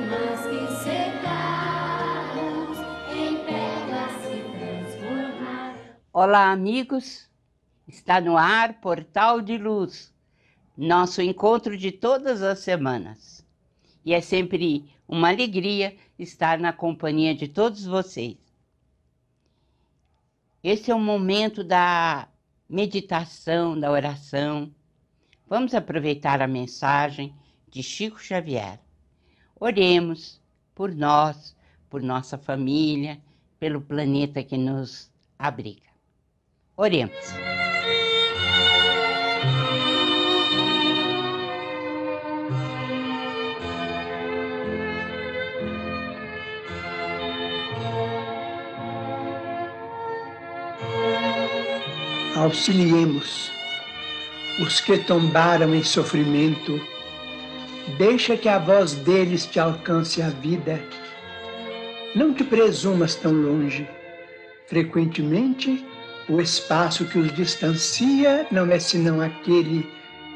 lágrimas que secamos em pedras se transformaram. Olá, amigos! Está no ar Portal de Luz, nosso encontro de todas as semanas. E é sempre uma alegria estar na companhia de todos vocês. Esse é o momento da meditação, da oração. Vamos aproveitar a mensagem de Chico Xavier. Oremos por nós, por nossa família, pelo planeta que nos abriga. Oremos. Auxiliemos os que tombaram em sofrimento. Deixa que a voz deles te alcance a vida. Não te presumas tão longe. Frequentemente, o espaço que os distancia não é senão aquele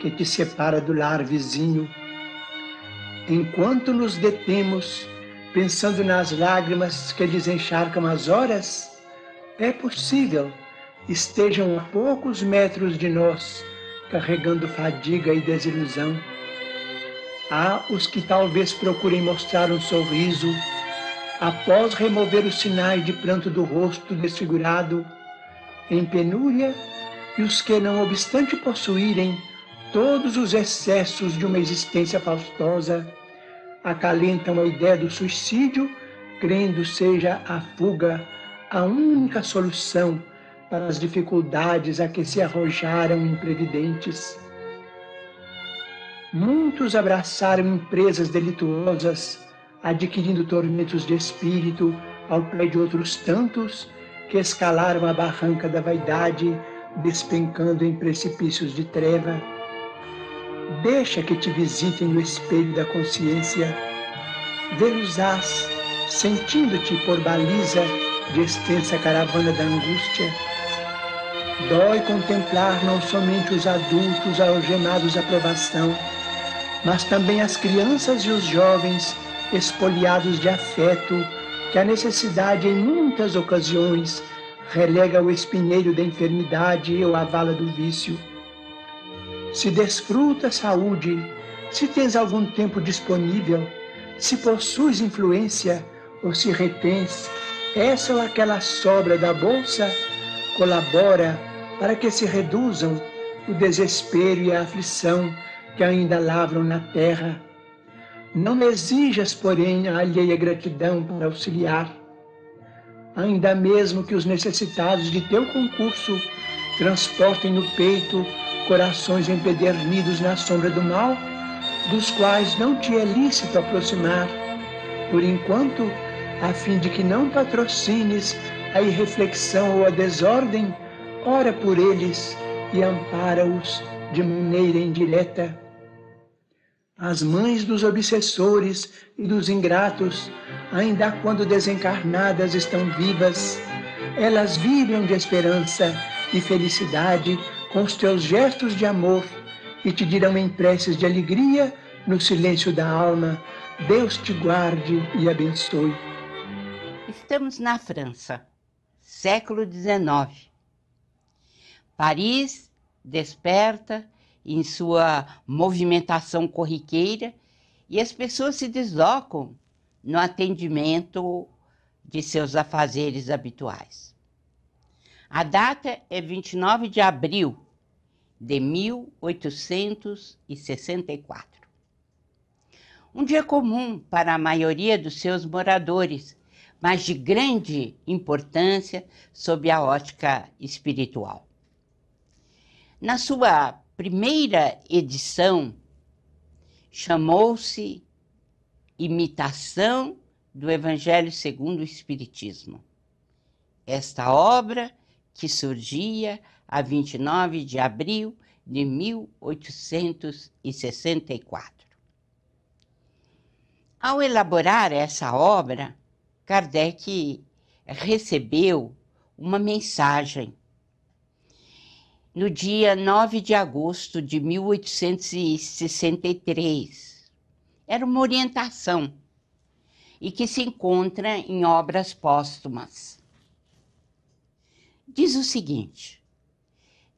que te separa do lar vizinho. Enquanto nos detemos, pensando nas lágrimas que desencharcam as horas, é possível estejam a poucos metros de nós, carregando fadiga e desilusão. Há os que talvez procurem mostrar um sorriso, após remover os sinais de pranto do rosto desfigurado, em penúria, e os que, não obstante possuírem todos os excessos de uma existência faustosa, acalentam a ideia do suicídio, crendo seja a fuga a única solução para as dificuldades a que se arrojaram imprevidentes. Muitos abraçaram empresas delituosas, adquirindo tormentos de espírito ao pé de outros tantos que escalaram a barranca da vaidade, despencando em precipícios de treva. Deixa que te visitem no espelho da consciência. Vê-los-ás, sentindo-te por baliza de extensa caravana da angústia. Dói contemplar não somente os adultos algemados à provação, mas também as crianças e os jovens espoliados de afeto, que a necessidade em muitas ocasiões relega ao espinheiro da enfermidade ou à vala do vício. Se desfruta a saúde, se tens algum tempo disponível, se possuis influência ou se retens essa ou aquela sobra da bolsa, colabora para que se reduzam o desespero e a aflição que ainda lavram na terra. Não exijas, porém, a alheia gratidão para auxiliar. Ainda mesmo que os necessitados de teu concurso transportem no peito corações empedernidos na sombra do mal, dos quais não te é lícito aproximar, por enquanto, a fim de que não patrocines a irreflexão ou a desordem, ora por eles e ampara-os de maneira indireta. As mães dos obsessores e dos ingratos, ainda quando desencarnadas estão vivas, elas vibram de esperança e felicidade com os teus gestos de amor e te dirão em preces de alegria no silêncio da alma: Deus te guarde e abençoe. Estamos na França, século XIX. Paris desperta em sua movimentação corriqueira e as pessoas se deslocam no atendimento de seus afazeres habituais. A data é 29 de abril de 1864. Um dia comum para a maioria dos seus moradores, mas de grande importância sob a ótica espiritual. Na sua primeira edição, chamou-se Imitação do Evangelho segundo o Espiritismo. Esta obra, que surgia a 29 de abril de 1864. Ao elaborar essa obra, Kardec recebeu uma mensagem no dia 9 de agosto de 1863. Era uma orientação e que se encontra em obras póstumas. Diz o seguinte: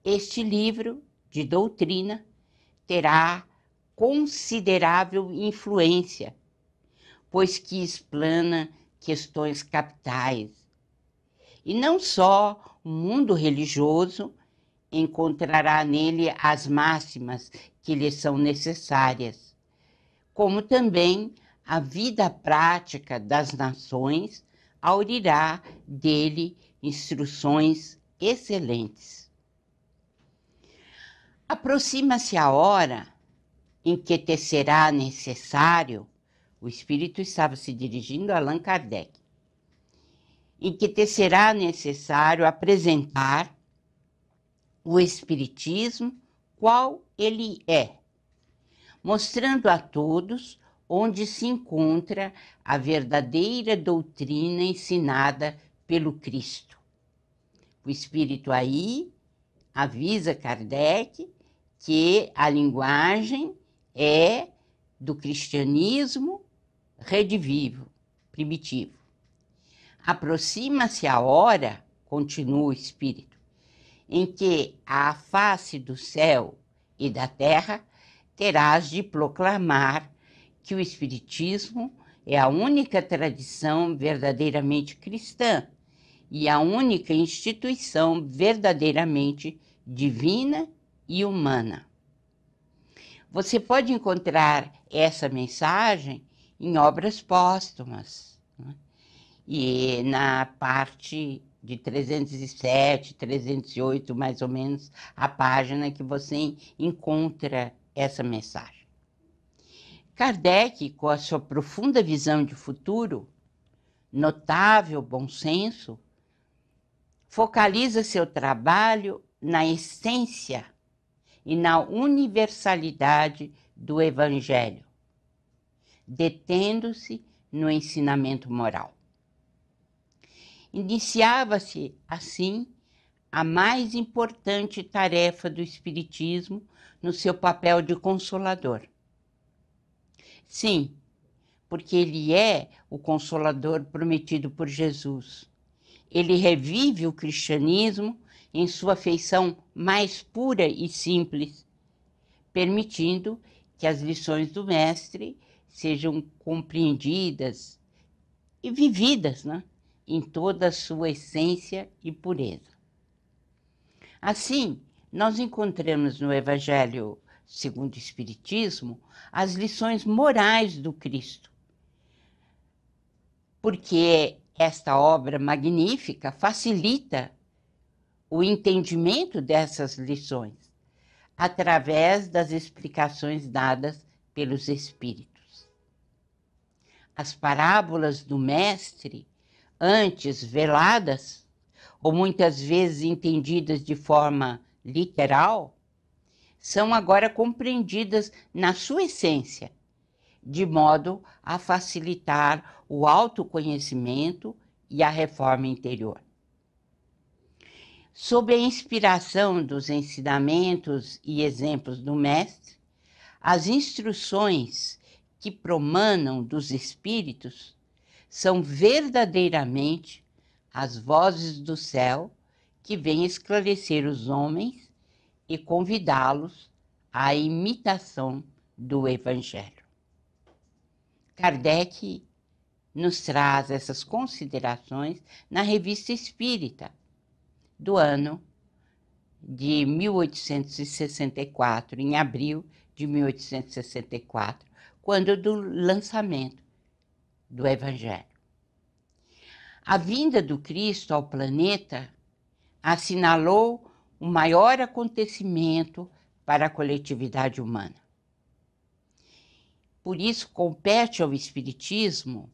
este livro de doutrina terá considerável influência, pois que explana questões capitais. E não só o mundo religioso encontrará nele as máximas que lhe são necessárias, como também a vida prática das nações aurirá dele instruções excelentes. Aproxima-se a hora em que te será necessário, o Espírito estava se dirigindo a Allan Kardec, em que te será necessário apresentar o Espiritismo qual ele é, mostrando a todos onde se encontra a verdadeira doutrina ensinada pelo Cristo. O Espírito aí avisa Kardec que a linguagem é do cristianismo redivivo, primitivo. Aproxima-se a hora, continua o Espírito, em que à face do céu e da terra terás de proclamar que o Espiritismo é a única tradição verdadeiramente cristã e a única instituição verdadeiramente divina e humana. Você pode encontrar essa mensagem em obras póstumas, né? E na parte de 307, 308, mais ou menos, a página que você encontra essa mensagem. Kardec, com a sua profunda visão de futuro, notável bom senso, focaliza seu trabalho na essência e na universalidade do Evangelho, detendo-se no ensinamento moral. Iniciava-se, assim, a mais importante tarefa do Espiritismo no seu papel de consolador. Sim, porque ele é o consolador prometido por Jesus. Ele revive o cristianismo em sua feição mais pura e simples, permitindo que as lições do Mestre sejam compreendidas e vividas, né, em toda a sua essência e pureza. Assim, nós encontramos no Evangelho segundo o Espiritismo as lições morais do Cristo, porque esta obra magnífica facilita o entendimento dessas lições através das explicações dadas pelos Espíritos. As parábolas do Mestre, antes veladas, ou muitas vezes entendidas de forma literal, são agora compreendidas na sua essência, de modo a facilitar o autoconhecimento e a reforma interior. Sob a inspiração dos ensinamentos e exemplos do Mestre, as instruções que promanam dos Espíritos são verdadeiramente as vozes do céu que vêm esclarecer os homens e convidá-los à imitação do Evangelho. Kardec nos traz essas considerações na Revista Espírita, do ano de 1864, em abril de 1864, quando do lançamento do Evangelho. A vinda do Cristo ao planeta assinalou o maior acontecimento para a coletividade humana. Por isso, compete ao Espiritismo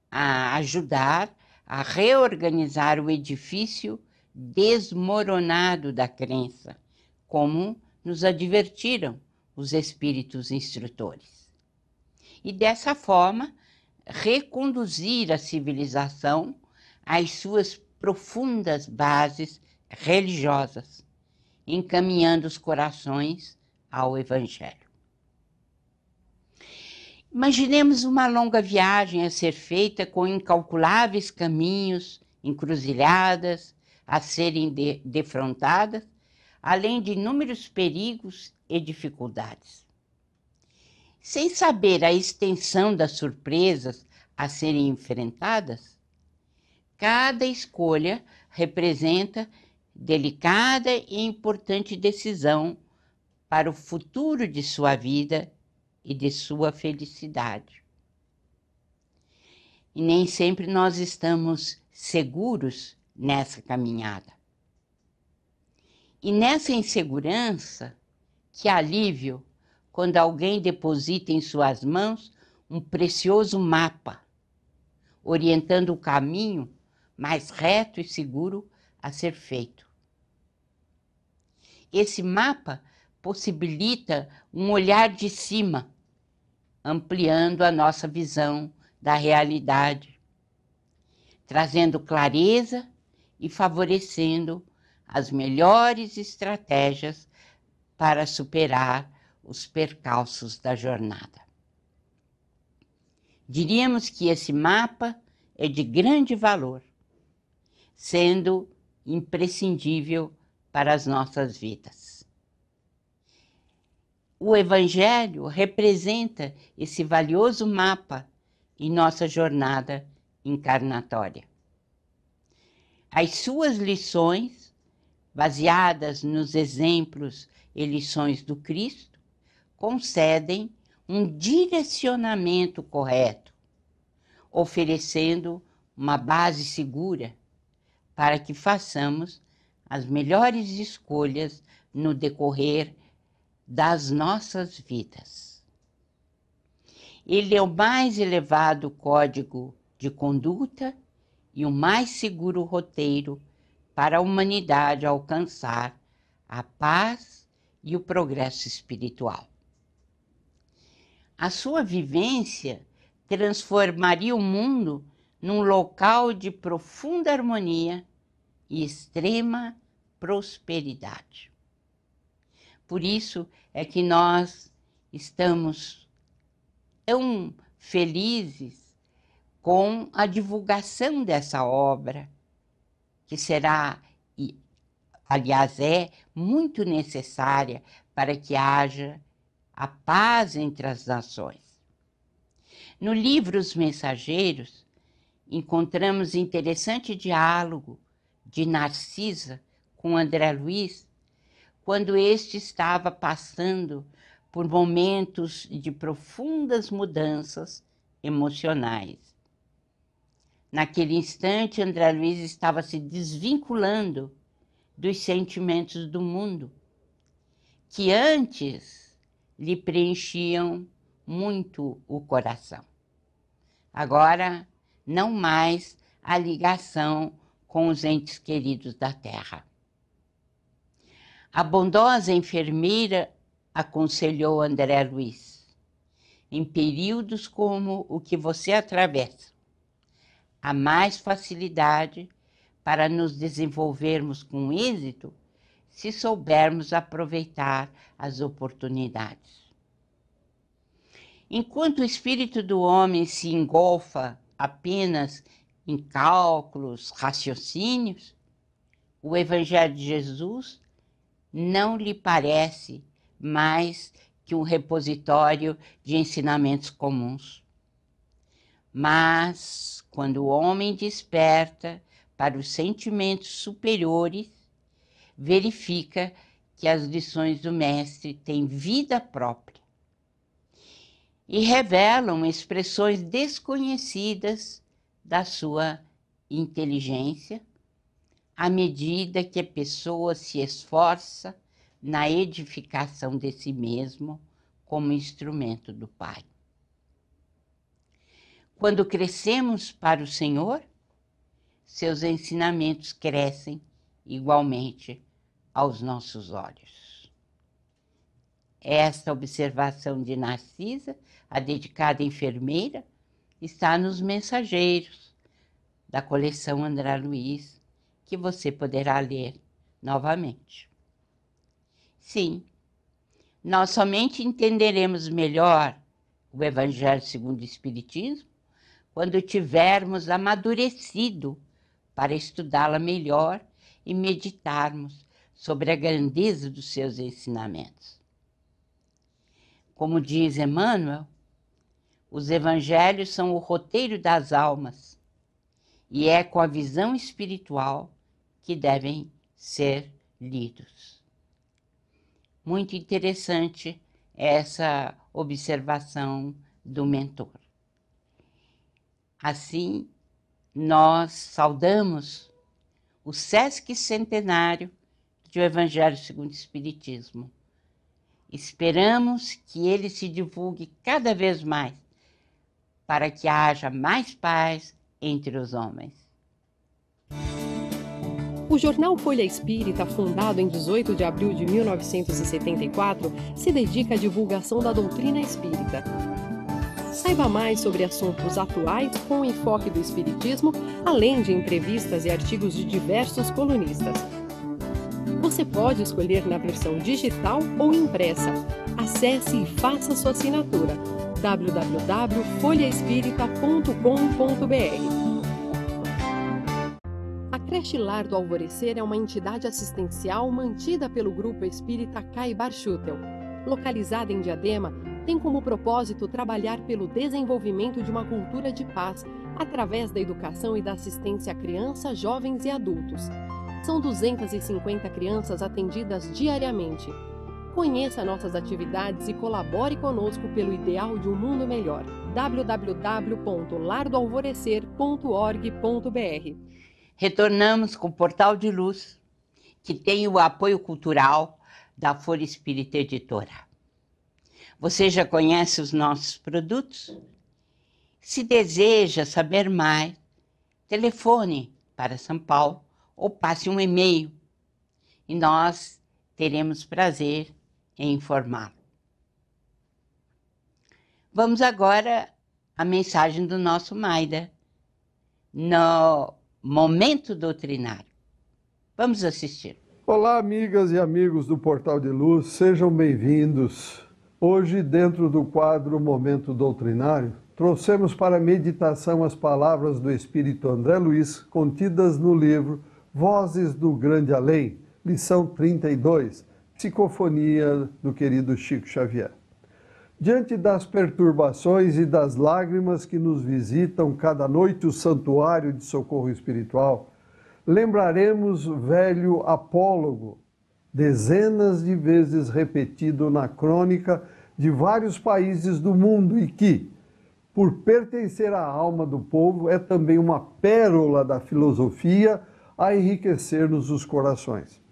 a ajudar a reorganizar o edifício desmoronado da crença, como nos advertiram os espíritos instrutores. E dessa forma, reconduzir a civilização às suas profundas bases religiosas, encaminhando os corações ao Evangelho. Imaginemos uma longa viagem a ser feita com incalculáveis caminhos, encruzilhadas a serem defrontadas, além de inúmeros perigos e dificuldades. Sem saber a extensão das surpresas a serem enfrentadas, cada escolha representa delicada e importante decisão para o futuro de sua vida e de sua felicidade. E nem sempre nós estamos seguros nessa caminhada. E nessa insegurança, que alívio quando alguém deposita em suas mãos um precioso mapa, orientando o caminho mais reto e seguro a ser feito. Esse mapa possibilita um olhar de cima, ampliando a nossa visão da realidade, trazendo clareza e favorecendo as melhores estratégias para superar os percalços da jornada. Diríamos que esse mapa é de grande valor, sendo imprescindível para as nossas vidas. O Evangelho representa esse valioso mapa em nossa jornada encarnatória. As suas lições, baseadas nos exemplos e lições do Cristo, concedem um direcionamento correto, oferecendo uma base segura para que façamos as melhores escolhas no decorrer das nossas vidas. Ele é o mais elevado código de conduta e o mais seguro roteiro para a humanidade alcançar a paz e o progresso espiritual. A sua vivência transformaria o mundo num local de profunda harmonia e extrema prosperidade. Por isso é que nós estamos tão felizes com a divulgação dessa obra, que será, e aliás é, muito necessária para que haja a paz entre as nações. No livro Os Mensageiros, encontramos interessante diálogo de Narcisa com André Luiz, quando este estava passando por momentos de profundas mudanças emocionais. Naquele instante, André Luiz estava se desvinculando dos sentimentos do mundo, que antes lhe preenchiam muito o coração. Agora, não mais a ligação com os entes queridos da terra. A bondosa enfermeira aconselhou André Luiz: em períodos como o que você atravessa, há mais facilidade para nos desenvolvermos com êxito se soubermos aproveitar as oportunidades. Enquanto o espírito do homem se engolfa apenas em cálculos, raciocínios, o Evangelho de Jesus não lhe parece mais que um repositório de ensinamentos comuns. Mas, quando o homem desperta para os sentimentos superiores, verifica que as lições do Mestre têm vida própria e revelam expressões desconhecidas da sua inteligência, à medida que a pessoa se esforça na edificação de si mesmo como instrumento do Pai. Quando crescemos para o Senhor, seus ensinamentos crescem igualmente aos nossos olhos. Esta observação de Narcisa, a dedicada enfermeira, está nos Mensageiros, da coleção André Luiz, que você poderá ler novamente. Sim, nós somente entenderemos melhor o Evangelho segundo o Espiritismo quando tivermos amadurecido para estudá-la melhor e meditarmos sobre a grandeza dos seus ensinamentos. Como diz Emmanuel, os evangelhos são o roteiro das almas e é com a visão espiritual que devem ser lidos. Muito interessante essa observação do mentor. Assim, nós saudamos o Sesc Centenário do Evangelho segundo o Espiritismo. Esperamos que ele se divulgue cada vez mais, para que haja mais paz entre os homens. O jornal Folha Espírita, fundado em 18 de abril de 1974, se dedica à divulgação da doutrina espírita. Saiba mais sobre assuntos atuais com o enfoque do Espiritismo, além de entrevistas e artigos de diversos colunistas. Você pode escolher na versão digital ou impressa. Acesse e faça sua assinatura. www.folhaespírita.com.br. A Creche Lar do Alvorecer é uma entidade assistencial mantida pelo Grupo Espírita Caibar Schutel. Localizada em Diadema, tem como propósito trabalhar pelo desenvolvimento de uma cultura de paz através da educação e da assistência a crianças, jovens e adultos. São 250 crianças atendidas diariamente. Conheça nossas atividades e colabore conosco pelo ideal de um mundo melhor. www.lardoalvorecer.org.br. Retornamos com o Portal de Luz, que tem o apoio cultural da Folha Espírita Editora. Você já conhece os nossos produtos? Se deseja saber mais, telefone para São Paulo ou passe um e-mail e nós teremos prazer em informá-lo. Vamos agora à mensagem do nosso Maida no Momento Doutrinário. Vamos assistir. Olá, amigas e amigos do Portal de Luz, sejam bem-vindos. Hoje, dentro do quadro Momento Doutrinário, trouxemos para meditação as palavras do Espírito André Luiz, contidas no livro Vozes do Grande Além, lição 32, Psicofonia do querido Chico Xavier. Diante das perturbações e das lágrimas que nos visitam cada noite o santuário de socorro espiritual, lembraremos o velho apólogo, dezenas de vezes repetido na crônica de vários países do mundo e que, por pertencer à alma do povo, é também uma pérola da filosofia a enriquecer-nos os corações.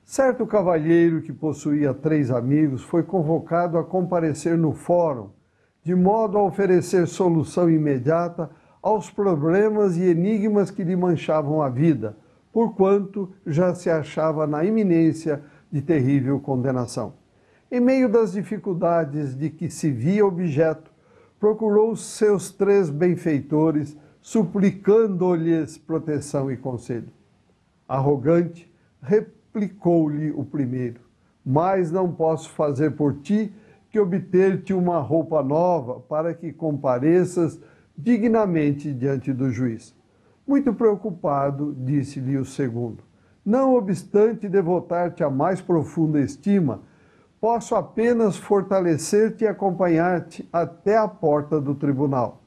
Certo cavalheiro que possuía 3 amigos foi convocado a comparecer no fórum, de modo a oferecer solução imediata aos problemas e enigmas que lhe manchavam a vida, porquanto já se achava na iminência de terrível condenação. Em meio das dificuldades de que se via objeto, procurou seus 3 benfeitores, suplicando-lhes proteção e conselho. Arrogante, replicou-lhe o primeiro: mas não posso fazer por ti que obter-te uma roupa nova para que compareças dignamente diante do juiz. Muito preocupado, disse-lhe o segundo: não obstante devotar-te a mais profunda estima, posso apenas fortalecer-te e acompanhar-te até a porta do tribunal.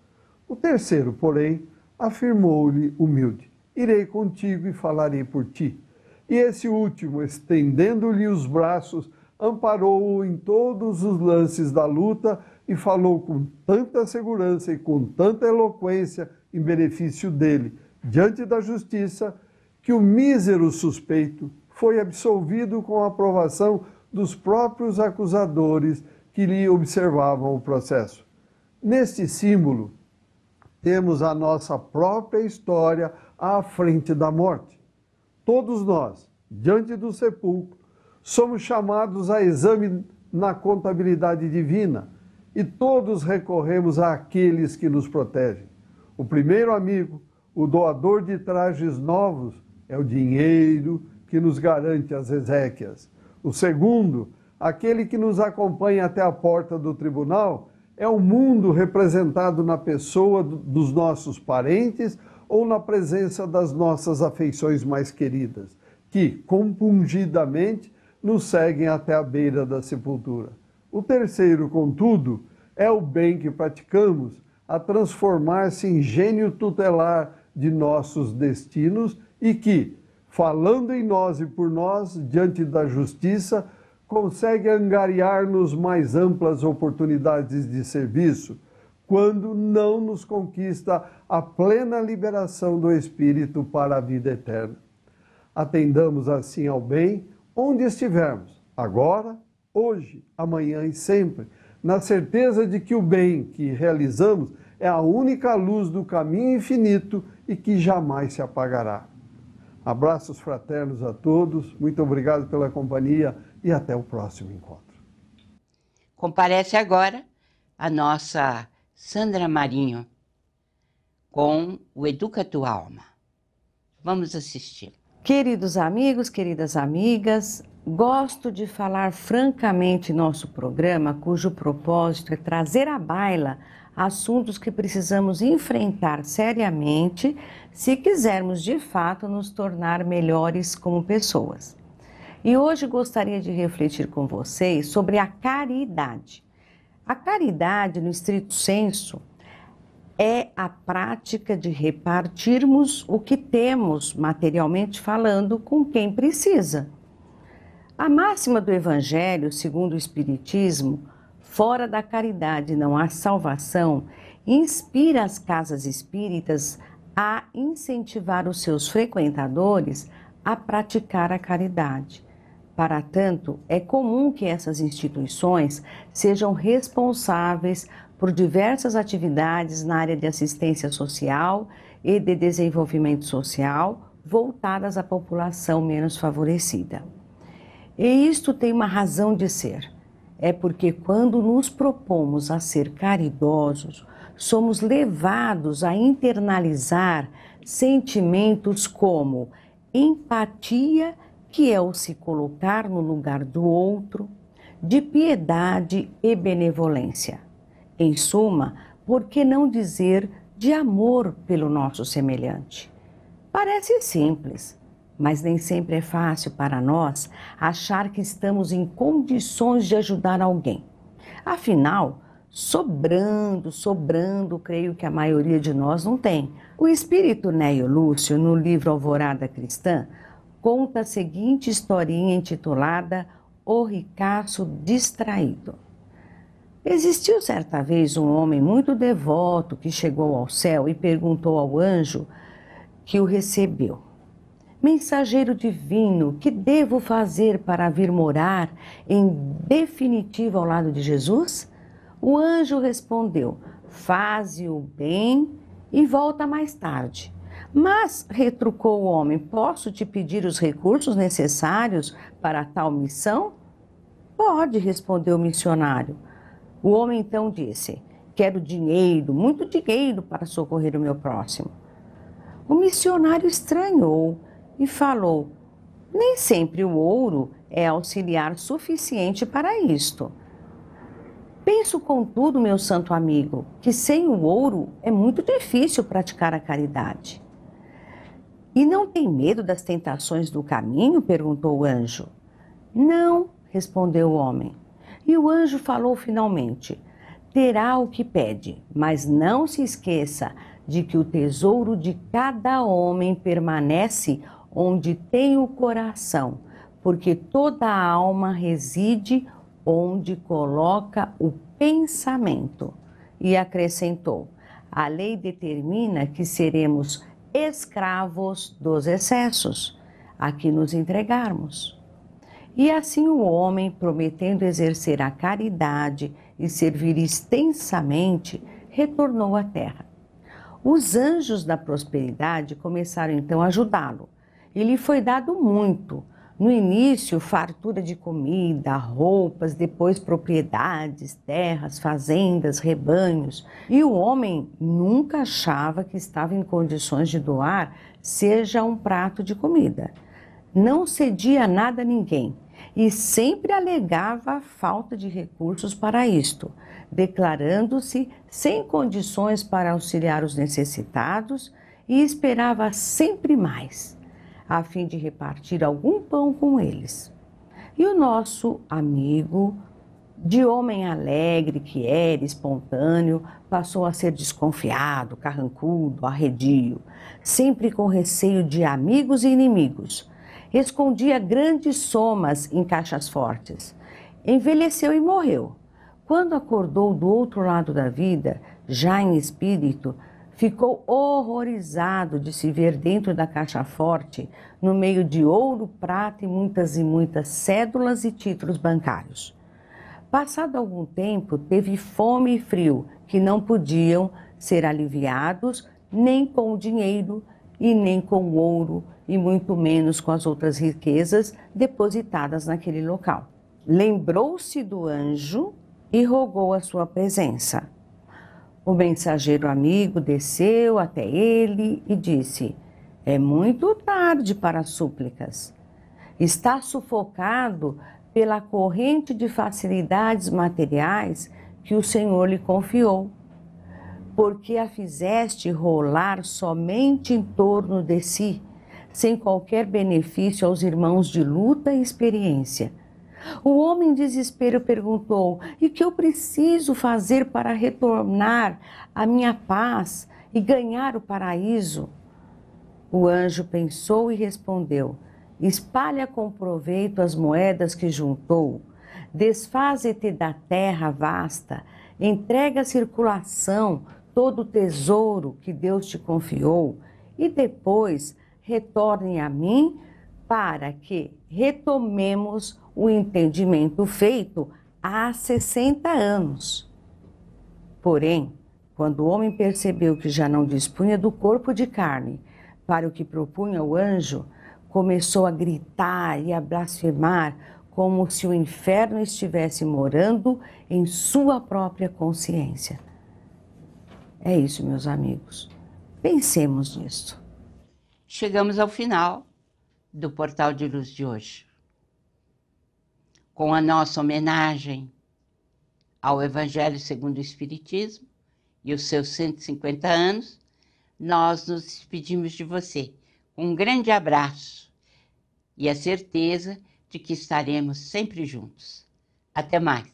O terceiro, porém, afirmou-lhe humilde: irei contigo e falarei por ti. E esse último, estendendo-lhe os braços, amparou-o em todos os lances da luta e falou com tanta segurança e com tanta eloquência em benefício dele, diante da justiça, que o mísero suspeito foi absolvido com a aprovação dos próprios acusadores que lhe observavam o processo. Neste símbolo, temos a nossa própria história à frente da morte. Todos nós, diante do sepulcro, somos chamados a exame na contabilidade divina e todos recorremos àqueles que nos protegem. O primeiro amigo, o doador de trajes novos, é o dinheiro que nos garante as exéquias. O segundo, aquele que nos acompanha até a porta do tribunal, É o mundo representado na pessoa dos nossos parentes ou na presença das nossas afeições mais queridas, que compungidamente nos seguem até a beira da sepultura. O terceiro, contudo, é o bem que praticamos a transformar-se em gênio tutelar de nossos destinos e que, falando em nós e por nós, diante da justiça, consegue angariar-nos mais amplas oportunidades de serviço, quando não nos conquista a plena liberação do Espírito para a vida eterna. Atendamos assim ao bem onde estivermos, agora, hoje, amanhã e sempre, na certeza de que o bem que realizamos é a única luz do caminho infinito e que jamais se apagará. Abraços fraternos a todos, muito obrigado pela companhia e até o próximo encontro. Comparece agora a nossa Sandra Marinho com o Educa Tua Alma. Vamos assistir. Queridos amigos, queridas amigas, gosto de falar francamente em nosso programa, cujo propósito é trazer à baila assuntos que precisamos enfrentar seriamente se quisermos de fato nos tornar melhores como pessoas. E hoje gostaria de refletir com vocês sobre a caridade. A caridade, no estrito senso, é a prática de repartirmos o que temos, materialmente falando, com quem precisa. A máxima do Evangelho, segundo o Espiritismo, fora da caridade não há salvação, inspira as casas espíritas a incentivar os seus frequentadores a praticar a caridade. Para tanto, é comum que essas instituições sejam responsáveis por diversas atividades na área de assistência social e de desenvolvimento social voltadas à população menos favorecida. E isto tem uma razão de ser. É porque quando nos propomos a ser caridosos, somos levados a internalizar sentimentos como empatia, que é o se colocar no lugar do outro, de piedade e benevolência. Em suma, por que não dizer de amor pelo nosso semelhante? Parece simples, mas nem sempre é fácil para nós achar que estamos em condições de ajudar alguém. Afinal, sobrando, creio que a maioria de nós não tem. O espírito Néio Lúcio, no livro Alvorada Cristã, conta a seguinte historinha intitulada O Ricaço Distraído. Existiu certa vez um homem muito devoto que chegou ao céu e perguntou ao anjo que o recebeu: mensageiro divino, que devo fazer para vir morar em definitivo ao lado de Jesus? O anjo respondeu: faze o bem e volta mais tarde. Mas, retrucou o homem, posso te pedir os recursos necessários para tal missão? Pode, respondeu o missionário. O homem então disse: quero dinheiro, muito dinheiro para socorrer o meu próximo. O missionário estranhou e falou: nem sempre o ouro é auxiliar suficiente para isto. Penso, contudo, meu santo amigo, que sem o ouro é muito difícil praticar a caridade. E não tem medo das tentações do caminho? Perguntou o anjo. Não, respondeu o homem. E o anjo falou finalmente: terá o que pede, mas não se esqueça de que o tesouro de cada homem permanece onde tem o coração, porque toda a alma reside onde coloca o pensamento. E acrescentou: a lei determina que seremos escravos dos excessos a que nos entregarmos. E assim o homem, prometendo exercer a caridade e servir extensamente, retornou à terra. Os anjos da prosperidade começaram então a ajudá-lo. E lhe foi dado muito. No início, fartura de comida, roupas, depois propriedades, terras, fazendas, rebanhos. E o homem nunca achava que estava em condições de doar seja um prato de comida. Não cedia nada a ninguém. e sempre alegava a falta de recursos para isto, declarando-se sem condições para auxiliar os necessitados e esperava sempre mais, a fim de repartir algum pão com eles. E o nosso amigo, de homem alegre que era, espontâneo, passou a ser desconfiado, carrancudo, arredio, sempre com receio de amigos e inimigos. Escondia grandes somas em caixas fortes. Envelheceu e morreu. Quando acordou do outro lado da vida, já em espírito, ficou horrorizado de se ver dentro da caixa forte, no meio de ouro, prata e muitas cédulas e títulos bancários. Passado algum tempo, teve fome e frio, que não podiam ser aliviados nem com o dinheiro e nem com o ouro, e muito menos com as outras riquezas depositadas naquele local. Lembrou-se do anjo e rogou a sua presença. O mensageiro amigo desceu até ele e disse: é muito tarde para súplicas. Está sufocado pela corrente de facilidades materiais que o Senhor lhe confiou, porque a fizeste rolar somente em torno de si, sem qualquer benefício aos irmãos de luta e experiência. O homem em desespero perguntou: e o que eu preciso fazer para retornar a minha paz e ganhar o paraíso? O anjo pensou e respondeu: espalha com proveito as moedas que juntou, desfaze-te da terra vasta, entrega à circulação todo o tesouro que Deus te confiou e depois retorne a mim para que retomemos o entendimento feito há 60 anos. Porém, quando o homem percebeu que já não dispunha do corpo de carne para o que propunha o anjo, começou a gritar e a blasfemar como se o inferno estivesse morando em sua própria consciência. É isso, meus amigos. Pensemos nisso. Chegamos ao final do Portal de Luz de hoje. Com a nossa homenagem ao Evangelho segundo o Espiritismo e os seus 150 anos, nós nos despedimos de você com um grande abraço e a certeza de que estaremos sempre juntos. Até mais!